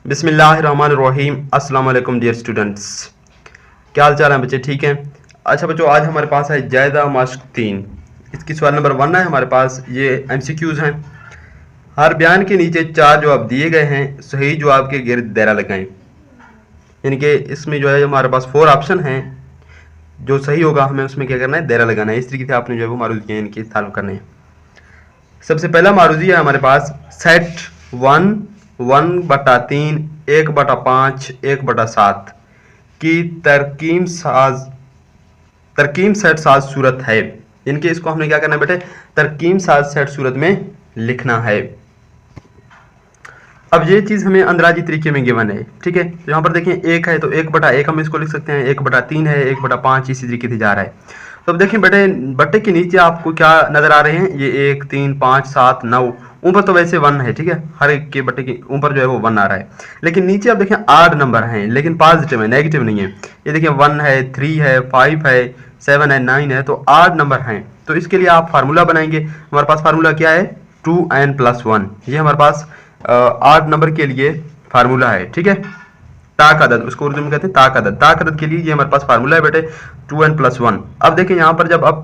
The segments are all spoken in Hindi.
बिस्मिल्लाहिर्रहमानिर्रहीम। अस्सलाम वालेकुम डियर स्टूडेंट्स, क्या हाल चाल है बच्चे? ठीक हैं। अच्छा बच्चों, आज हमारे पास है जायदा मास्क 3। इसकी सवाल नंबर 1 है हमारे पास। ये MCQs हैं। हर बयान के नीचे 4 जवाब दिए गए हैं, सही जवाब के गिर्द दायरा लगाएं। यानी कि इसमें जो है हमारे पास 4 ऑप्शन हैं, जो सही होगा हमें उसमें क्या करना है, दायरा लगाना है। इस तरीके से आपने जो है वो मारूजी इनके ताल्लुक करने हैं। सबसे पहला मारूजी है हमारे पास सेट 1/3 1/5 1/7 की तरकीम सेट साज सूरत है। इनके इसको हमने क्या करना है बेटे, तरकीम साज सेट सूरत में लिखना है। अब ये चीज हमें अंदराजी तरीके में गिवन है, ठीक है। तो यहाँ पर देखें 1 है तो 1/1 हम इसको लिख सकते हैं, 1/3 है 1/5 इसी तरीके से जा रहा है। तो अब देखें बेटे, बट्टे के नीचे आपको क्या नजर आ रहे हैं, ये 1 3 5 7 9। ऊपर तो वैसे 1 है, ठीक है, हर एक के बट्टे के ऊपर जो है वो 1 आ रहा है। लेकिन नीचे आप देखें 8 नंबर हैं, लेकिन पॉजिटिव है, नेगेटिव नहीं है। ये देखिए 1 है 3 है 5 है 7 है 9 है, तो 8 नंबर हैं। तो इसके लिए आप फार्मूला बनाएंगे। हमारे पास फार्मूला क्या है, 2n+1। ये हमारे पास 8 नंबर के लिए फार्मूला है, ठीक है। ताक अदद, उसको उर्दू में कहते हैं ताक अदद। ताक अदद के लिए ये हमारे पास फार्मूला है बेटे, 2n+1। अब देखें यहाँ पर जब आप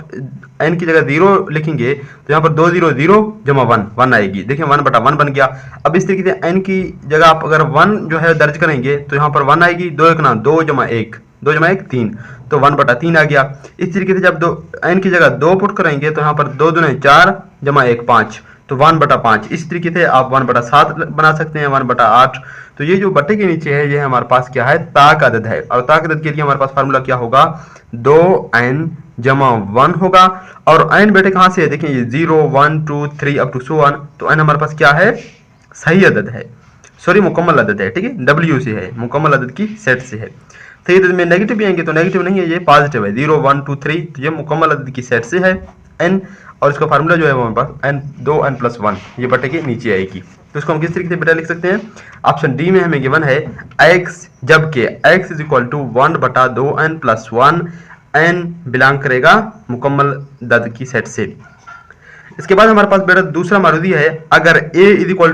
n की जगह 0 लिखेंगे तो यहाँ पर 2 0 0 जमा 1 आएगी। देखिए 1/1 बन गया। अब इस तरीके से n की जगह आप अगर 1 जो है दर्ज करेंगे तो यहाँ पर 1 आएगी। 2 1 2 जमा 1 2 जमा 1 3, तो 1/3 आ गया। इस तरीके से जब n की जगह 2 पुट करेंगे तो यहाँ पर 2 दूने 4 जमा 1 5, तो 1/5। इस तरीके से आप 1/7 बना सकते हैं, 1/8। तो ये जो बट्टे के नीचे है ये हमारे पास क्या है, ताक अदद है। और ताक अदद के लिए हमारे पास फार्मूला क्या होगा, 2n जमा 1 होगा। और n बेटे कहाँ से है, देखिए ये 0 1 2 3 अप टू सो ऑन। तो n हमारे पास क्या है, सही अदद है, सॉरी मुकम्मल अदद है, ठीक है। W से है, मुकम्मल अदद की सेट से है। सही अदद में नेगेटिव भी आएंगे तो नेगेटिव नहीं है, ये पॉजिटिव है, 0 1 2 3। तो ये मुकम्मल अदद की सेट से है n। और इसका फार्मूला जो है वो हमारे पास 2n+1 ये बटे के नीचे आएगी। तो इसको हम किस तरीके से बेटा लिख सकते हैं, ऑप्शन डी में हमें गिवन है x, जबकि x = 1/2n+1। n बिलोंग करेगा मुकम्मल अदद की सेट से। इसके बाद हमारे पास बेटा दूसरा मारूदी है, अगर a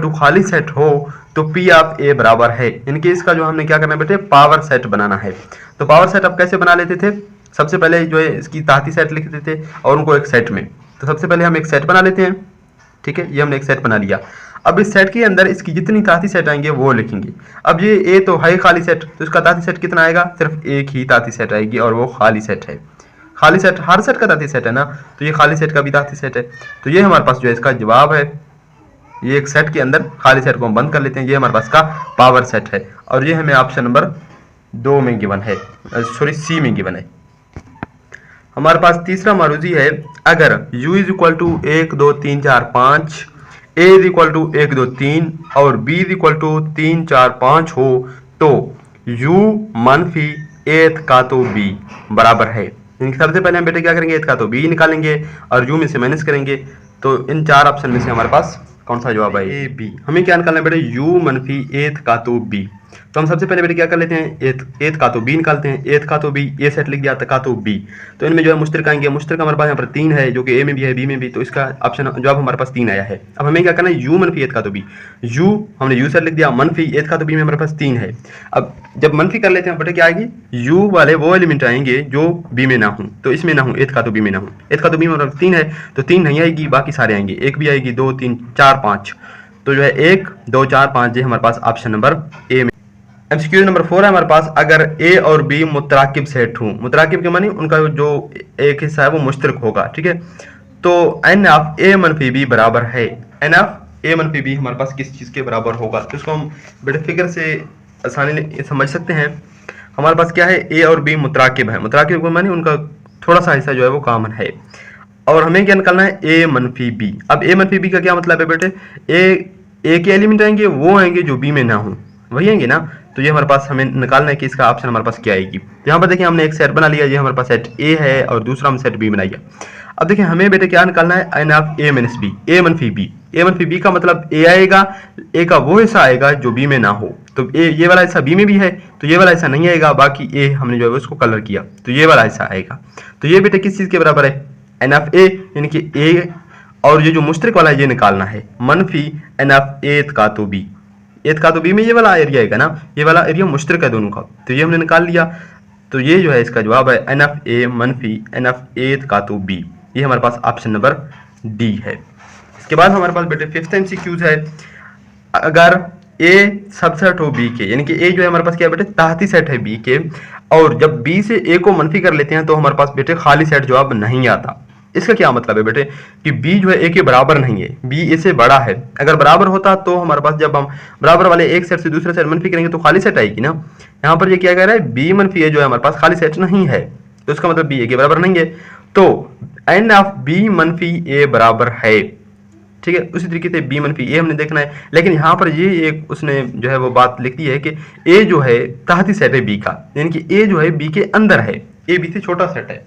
= खाली सेट हो तो p ऑफ a बराबर है। इनके इसका जो हमने क्या करना है बेटे, पावर सेट बनाना है। तो पावर सेट आप कैसे बना लेते थे, सबसे पहले जो है इसकी ताती सेट लिख देते थे और उनको एक सेट में। तो सबसे पहले हम एक सेट बना लेते हैं, ठीक है। ये हमने एक सेट बना लिया। अब इस सेट के अंदर इसकी जितनी ताती सेट आएंगे वो लिखेंगे। अब ये ए तो है खाली सेट, तो इसका ताती सेट कितना आएगा, सिर्फ एक ही ताती सेट आएगी और वो खाली सेट है। खाली सेट हर सेट का ताती सेट है ना, तो ये खाली सेट का भी ताती सेट है। तो ये हमारे पास जो है इसका जवाब है। ये एक सेट के अंदर खाली सेट को हम बंद कर लेते हैं, ये हमारे पास का पावर सेट है। और ये हमें ऑप्शन नंबर 2 में गिवन है, सॉरी C में गिवन है। हमारे पास तीसरा मारूजी है, अगर u = 1 2 3 4 5, a = 1 2 3 और b = 3 4 5 हो तो u मनफी एथ का तो b बराबर है। सबसे पहले हम बेटे क्या करेंगे, एथ का तो b निकालेंगे और u में से माइनस करेंगे। तो इन 4 ऑप्शन में से हमारे पास कौन सा जवाब है, ए बी। हमें क्या निकालना है बेटे, u मनफी एथ का तो b। तो हम सबसे पहले बेटे क्या कर लेते हैं, एथ का तो b निकालते हैं। एथ का तो b, ए सेट लिख दिया, का तो b। तो इनमें जो है मुश्तरक आएंगे। मुश्तरक हमारे पास यहाँ पर 3 है, जो कि ए में भी है बी में भी। तो इसका ऑप्शन जवाब हमारे पास 3 आया है। अब हमें क्या करना है, u मनफी एथ का तो b। u हमने u सेट लिख दिया, मनफी एथ का तो b में हमारे पास 3 है। अब जब मनफी कर लेते हैं बेटे क्या आएगी, u वाले वो एलिमेंट आएंगे जो b में ना हो। तो इसमें ना हो, एथ का तो b में ना हो। एथ का तो b में हमारे पास 3 है, तो 3 नहीं आएगी, बाकी सारे आएंगे। 1 भी आएगी, 2 3 4 5। तो जो है 1 2 4 5 ये हमारे पास ऑप्शन नंबर ए में। MCQ नंबर 4 है हमारे पास, अगर a और b मुतराकिब सेट हों। मुतराकिब के मानी उनका जो एक हिस्सा है वो मुश्तरक होगा, ठीक है। तो n ऑफ a मनफी b बराबर है। n ऑफ a मनफी b हमारे पास किस चीज़ के बराबर होगा, तो इसको हम बेटे फिगर से आसानी समझ सकते हैं। हमारे पास क्या है, a और b मुतराकिब है। मुतराकिब के मानी उनका थोड़ा सा हिस्सा जो है वो कॉमन है। और हमें क्या निकालना है, a मनफी b। अब a मनफी b का क्या मतलब है बेटे, a के एलिमेंट आएंगे वो आएंगे जो b में ना हो, वही आएंगे ना। तो ये हमारे पास हमें निकालना है कि इसका ऑप्शन हमारे पास क्या आएगी। यहाँ पर देखिए हमने एक सेट बना लिया, ये हमारे पास सेट ए है और दूसरा हम सेट बी बनाइए। अब देखिए हमें बेटे क्या निकालना है, n of a - b, a मनफी b। a मनफी b का मतलब a आएगा, a का वो हिस्सा आएगा जो b में ना हो। तो ये वाला हिस्सा b में भी है, तो ये वाला हिस्सा नहीं आएगा। बाकी a हमने जो है उसको कलर किया तो ये वाला हिस्सा आएगा। तो ये बेटे किस चीज़ के बराबर है, n ऑफ a, यानी कि a। और ये जो मुश्तरक वाला है ये निकालना है, मनफी n ऑफ a का तो b। एथ का तो बी में ये वाला एरिया है ना, ये वाला एरिया मुश्तरक है दोनों का, तो ये हमने निकाल लिया। तो ये जो है इसका जवाब है एन एफ ए मनफी एन एफ एथ का तो बी, ये हमारे पास ऑप्शन नंबर डी है। इसके बाद हमारे पास बेटे फिफ्थ एमसीक्यूज है, अगर ए सबसेट हो बी के, यानी कि ए जो है हमारे पास क्या है बेटे तहती सेट है बी के, और जब बी से ए को मनफी कर लेते हैं तो हमारे पास बेटे खाली सेट जवाब नहीं आता। इसका क्या मतलब है बेटे कि बी जो है ए के बराबर नहीं है, बी ए से बड़ा है। अगर बराबर होता तो हमारे पास जब हम बराबर वाले एक सेट से दूसरे सेट मनफी करेंगे तो खाली सेट आएगी ना। यहाँ पर ये क्या कह रहा है बी मनफी ए जो है हमारे पास खाली सेट नहीं है, तो इसका मतलब बी ए के बराबर नहीं है, तो एन ऑफ बी मनफी ए बराबर है। ठीक है, उसी तरीके से बी मनफी ए हमने देखना है, लेकिन यहाँ पर ये एक उसने जो है वो बात लिख दी है कि ए जो है तहती सेट है बी का, यानी कि ए जो है बी के अंदर है, ए बी से छोटा सेट है।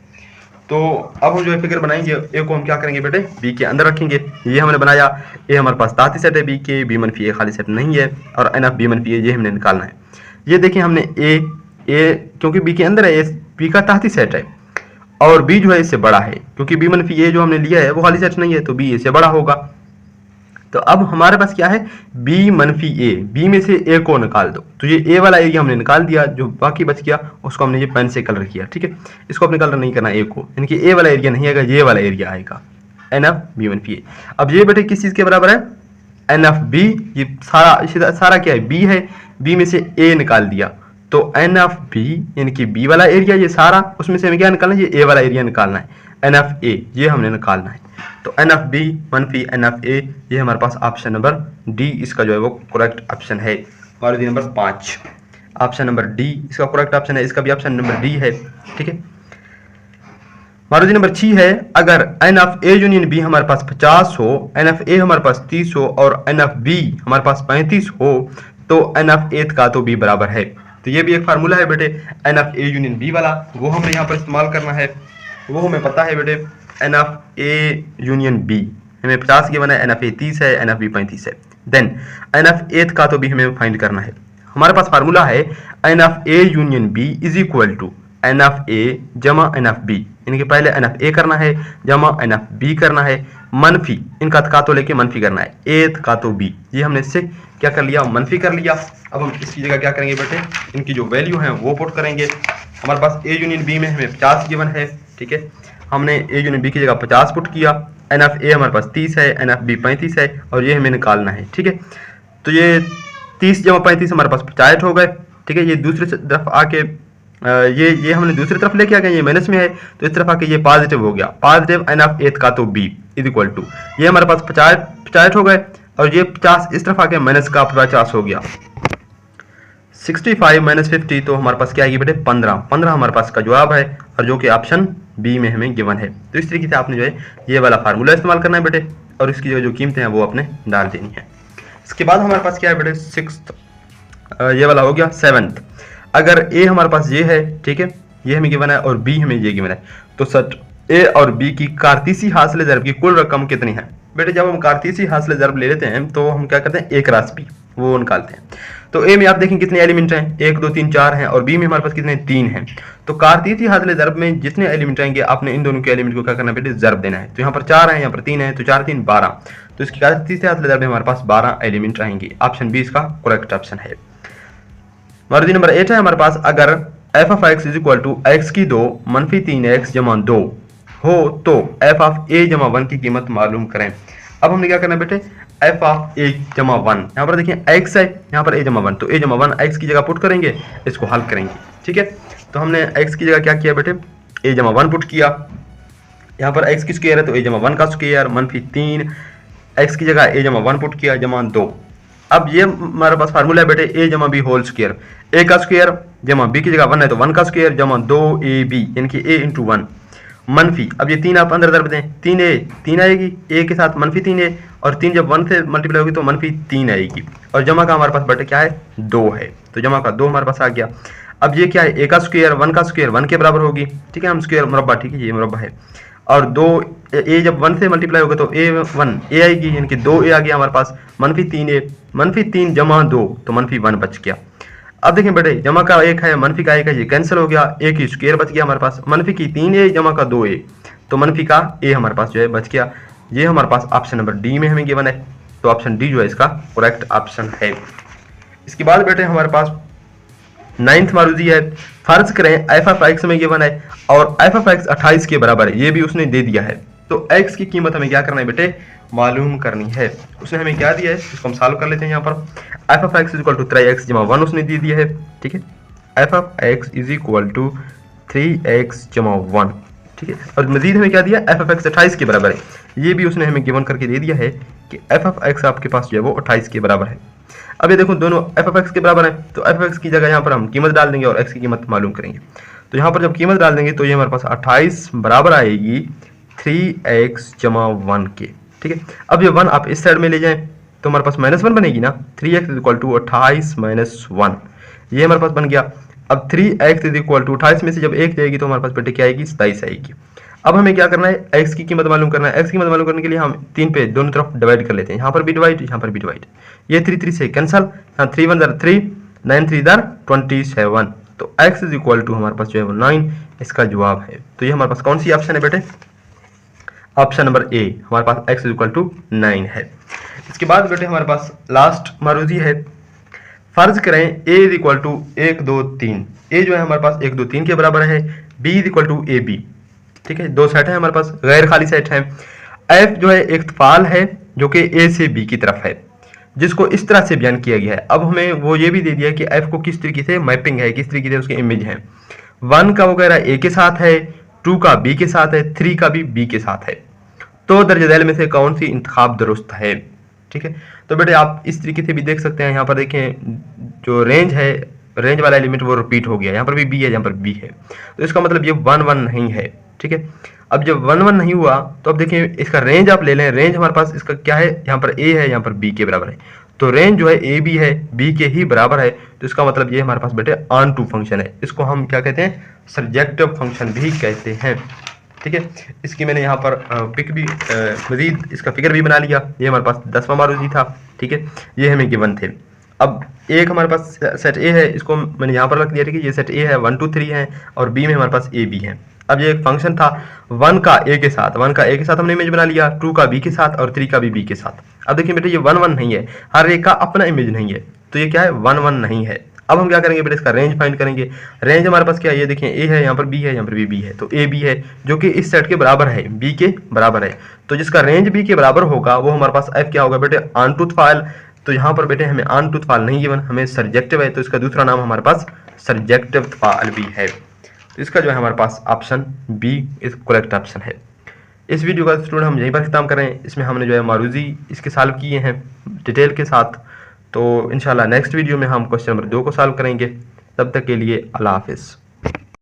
तो अब हम जो है फिगर बनाएंगे, ए को हम क्या करेंगे बेटे बी के अंदर रखेंगे। ये हमने बनाया, ए हमारे पास तहती सेट है बी के, बी मनफी ए खाली सेट नहीं है, और एन ऑफ बी मनफी ए ये हमने निकालना है। ये देखिए हमने ए क्योंकि बी के अंदर है, ए बी का तहती सेट है, और बी जो है इससे बड़ा है, क्योंकि बी मनफी ए जो हमने लिया है वो खाली सेट नहीं है, तो बी ए से बड़ा होगा। तो अब हमारे पास क्या है b मनफी ए, बी में से ए को निकाल दो, तो ये ए वाला एरिया हमने निकाल दिया, जो बाकी बच गया उसको हमने ये पेन से कलर किया। ठीक है, इसको अपने कलर नहीं करना ए को, यानी कि ए वाला एरिया नहीं आएगा, ये वाला एरिया आएगा एन ऑफ बी मनफी ए। अब ये बेटे किस चीज के बराबर है एन ऑफ बी, ये सारा क्या है बी है, बी में से ए निकाल दिया, तो एन ऑफ बी यानी कि बी वाला एरिया ये सारा, उसमें से हमें क्या निकालना है ये ए वाला एरिया निकालना है, एन ऑफ ए ये हमने निकालना है। तो एन ऑफ बी मनफी एन ऑफ ए, ये हमारे पास ऑप्शन नंबर डी इसका जो है वो करेक्ट ऑप्शन है। Maruti number 5 option number D इसका करेक्ट ऑप्शन है, इसका भी ऑप्शन नंबर डी है। ठीक है, मारुति नंबर 6 है, अगर n of A union B हमारे पास 50 हो, एन ऑफ ए हमारे पास 30 हो, और एन ऑफ बी हमारे पास 35 हो, तो एन ऑफ एथ का तो बी बराबर है। तो ये भी एक फार्मूला है बेटे n of A union B वाला, वो हमें यहाँ पर इस्तेमाल करना है। वो हमें पता है बेटे n of A union B हमें 50 गिवन है, एन ऑफ ए 30 है, एन ऑफ बी 35 है। देन एन ऑफ एथ का तो भी हमें फाइंड करना है। हमारे पास फार्मूला है n of A union B is equal to n of A जमा एन ऑफ बी, यानी कि पहले एन ऑफ ए करना है जमा एन ऑफ बी करना है, मनफी इनका का तो लेके मनफी करना है, एथ का तो बी, ये हमने इससे क्या कर लिया मनफी कर लिया। अब हम इसकी जगह क्या करेंगे बेटे इनकी जो वैल्यू है वो पुट करेंगे। हमारे पास ए यूनियन बी में हमें 50 गिवन है। ठीक है, हमने ए यूनियन बी की जगह 50 पुट किया, एन ऑफ ए हमारे पास 30 है, एन ऑफ बी 35 है, और ये हमें निकालना है। ठीक है, तो ये 30 जमा 35 हमारे पास 65 हो गए। ठीक है, ये दूसरी तरफ आके ये हमने दूसरी तरफ लेके आ गए, ये माइनस में है, तो इस तरफ आके ये पॉजिटिव हो गया, पॉजिटिव एन ऑफ एथ का तो बी इज इक्वल टू, ये हमारे पास 65 हो गए, और ये 50 इस तरफ आके माइनस का 50 हो गया, 65 माइनस 50, तो हमारे पास क्या आएगी बेटे 15 हमारे पास का जवाब है, और जो कि ऑप्शन बी में हमें गिवन है। तो इस तरीके से आपने जो है ये वाला फार्मूला इस्तेमाल करना है बेटे, और इसकी जो कीमतें हैं वो आपने डाल देनी है। इसके बाद हमारे पास क्या है बेटे 6th, ये वाला हो गया 7th, अगर ए हमारे पास ये है, ठीक है, ये हमें गिवन है, और बी हमें ये गिवन है, तो सट ए और बी की कार्तीसी हासिल ज़रब की कुल रकम कितनी है। बेटे जब हम कार्तीसी हासिल ज़रब ले लेते हैं तो हम क्या करते हैं एक रास बी वो निकालते हैं। तो ए में आप देखें कितने एलिमेंट हैं, 1 2 3 4 हैं, और बी में हमारे पास कितने 3 हैं। तो कार्तीसी हासिल ज़रब में जितने एलिमेंट आएंगे आपने इन दोनों के एलिमेंट को क्या करना है बेटे ज़रब देना है। तो यहाँ पर 4 है, यहाँ पर 3 है, तो 4 3 12, तो इसकी कार्तीसी हासिल ज़रब में हमारे पास 12 एलिमेंट आएंगे। ऑप्शन बी इसका करेक्ट ऑप्शन है। मारुति नंबर 8 है हमारे पास, अगर f of x is equal to x की 2 मनफी 3x जमा 2 हो तो एफ ऑफ ए जमा 1 की कीमत मालूम करें। अब हमने क्या करना है बेटे एफ ऑफ ए जमा 1, यहाँ पर देखिए x है, यहाँ पर a जमा 1, तो a जमा 1 x की जगह पुट करेंगे, इसको हल करेंगे। ठीक है, तो हमने x की जगह क्या किया बेटे a जमा 1 पुट किया, यहाँ पर x की स्क्वायर है तो a जमा 1 का स्क्वायर मनफी 3, x की जगह a जमा 1 पुट किया जमा 2। अब ये हमारे पास फार्मूला है बेटे a जमा बी होल स्क्वायर, a का स्क्वायर जमा b की जगह 1 है तो 1 का स्क्वायर जमा 2ab, यानी कि a इंटू 1 मनफी, अब ये 3 आप अंदर ज़रब दें, 3 आएगी a के साथ मनफी 3a, और 3 जब 1 से मल्टीप्लाई होगी तो मनफी 3 आएगी, और जमा का हमारे पास बेटे क्या है 2 है, तो जमा का 2 हमारे पास आ गया। अब ये क्या है a का स्क्वायर 1 का स्क्वायर 1 के बराबर होगी। ठीक है, हम स्क्वायर मुरब्बा, ठीक है ये मुरब्बा है, और 2 a जब 1 से मल्टीप्लाई होगा तो a आएगी, यानी कि 2a आ गया हमारे पास, मनफी 3a, मनफी 3 जमा 2 तो मनफी 1 बच गया। अब देखें बेटे जमा का 1 है मनफी का 1 है, ये कैंसिल हो गया, a की स्क्वायर बच गया हमारे पास, मनफी की 3a जमा का 2a, तो मनफी का a हमारे पास जो है बच गया। ये हमारे पास ऑप्शन नंबर डी में हमें गिवन है, तो ऑप्शन डी जो है इसका करेक्ट ऑप्शन है। इसके बाद बेटे हमारे पास 9th मारूजी है। फर्ज करें एफ ऑफ एक्स में गिवन है और एफ ऑफ एक्स 28 के बराबर है, ये भी उसने दे दिया है। तो एक्स की कीमत हमें क्या करना है बेटे, मालूम करनी है। उसने हमें क्या दिया है, इसको हम सॉल्व कर लेते हैं। यहाँ पर f of x is equal to 3x जमा 1 उसने दे दिया है, ठीक है। F of x is equal to 3x जमा 1, ठीक है। और मजीद हमें क्या दिया, एफ ऑफ एक्स 28 के बराबर है, ये भी उसने हमें गिवन करके दे दिया है कि एफ ऑफ एक्स आपके पास जो है वो 28 के बराबर है। अब ये देखो दोनों एफ ऑफ एक्स के बराबर है, तो एफ ऑफ एक्स की जगह यहाँ पर हम कीमत डाल देंगे और एक्स की कीमत मालूम करेंगे। तो यहाँ पर जब कीमत डाल देंगे तो ये हमारे पास 28 बराबर आएगी 3x जमा 1 के, ठीक है। अब ये 1 आप इस साइड में ले जाएं तो हमारे पास -1 बनेगी ना, 3x इज इक्वल टू 28 - 1, ये हमारे पास बन गया। अब 3x इज इक्वल टू 28 में से जब 1 जाएगी तो हमारे पास बेटे क्या आएगी, 27 आएगी। अब हमें क्या करना है, x की कीमत मालूम करना है। x की कीमत मालूम करने के लिए हम 3 पे दोनों तरफ डिवाइड कर लेते हैं, यहाँ पर भी डिवाइड, यहाँ पर भी डिवाइड। ये 3 3 से कैंसल, यहाँ 3 1 3, 9 3 27। तो x इज इक्वल टू हमारे पास जो है वो 9 इसका जवाब है। तो ये हमारे पास कौन सी ऑप्शन है बेटे, ऑप्शन नंबर ए, हमारे पास x इज इक्वल टू 9 है। इसके बाद बेटे हमारे पास लास्ट मारूजी है। फर्ज करें a is equal to 1 2 3, a जो है हमारे पास 1 2 3 के बराबर है, b is equal to a b, ठीक है। दो सेट है हमारे पास, गैर खाली सेट है। f जो है एक तफाल है जो कि a से b की तरफ है, जिसको इस तरह से बयान किया गया है। अब हमें वो ये भी दे दिया है कि f को किस तरीके से मैपिंग है, किस तरीके से उसकी इमेज है। 1 का वगैरह a के साथ है, 2 का b के साथ है, 3 का भी b के साथ है। तो दर्ज झैल में से कौन सी इंतखाब दुरुस्त है, ठीक है। तो बेटे आप इस तरीके से भी देख सकते हैं। यहाँ पर देखें जो रेंज है, रेंज वाला एलिमेंट वो रिपीट हो गया, यहाँ पर भी b है, यहाँ पर b है। तो इसका मतलब ये 1 1 नहीं है, ठीक है। अब जब 1 1 नहीं हुआ तो अब देखिए इसका रेंज आप ले लें, रेंज हमारे पास इसका क्या है, यहाँ पर a है, यहाँ पर b के बराबर है। तो रेंज जो है a b है, b के ही बराबर है। तो इसका मतलब ये हमारे पास बेटे ऑन टू फंक्शन है, इसको हम क्या कहते हैं, सर्जेक्टिव फंक्शन भी कहते हैं, ठीक है। इसकी मैंने यहाँ पर पिक भी मजीद इसका फिगर भी बना लिया। ये हमारे पास 10वां मारूजी था, ठीक है। ये हमें गिवन थे। अब एक हमारे पास सेट ए है, इसको मैंने यहाँ पर रख दिया, ठीक है। ये सेट ए है, 1 2 3 है और बी में हमारे पास ए बी है। अब ये एक फंक्शन था 1 का ए के साथ, 1 का ए के साथ हमने इमेज बना लिया, 2 का बी के साथ और 3 का भी बी के साथ। अब देखिए बेटे ये 1 1 नहीं है, हर एक का अपना इमेज नहीं है, तो ये क्या है, 1 1 नहीं है। अब हम क्या करेंगे बेटे, इसका रेंज फाइंड करेंगे। रेंज हमारे पास क्या है, ये देखिए ए है, यहाँ पर बी है, यहाँ पर भी बी है। तो ए बी है जो कि इस सेट के बराबर है, बी के बराबर है। तो जिसका रेंज बी के बराबर होगा वो हमारे पास एफ क्या होगा बेटे, ऑन टू फाइल। तो यहाँ पर बेटे हमें ऑन टू फाइल नहीं गिवन, हमें सर्जेक्टिव है, तो इसका दूसरा नाम हमारे पास सर्जेक्टिव फाइल भी है। तो इसका जो है हमारे पास option B is correct option है। इस वीडियो का स्टूडेंट हम यहीं पर खत्म करें। इसमें हमने जो है मारूजी इसके सॉल्व किए हैं डिटेल के साथ। तो इंशाल्लाह नेक्स्ट वीडियो में हम क्वेश्चन नंबर 2 को सॉल्व करेंगे। तब तक के लिए अल्लाह हाफिज़।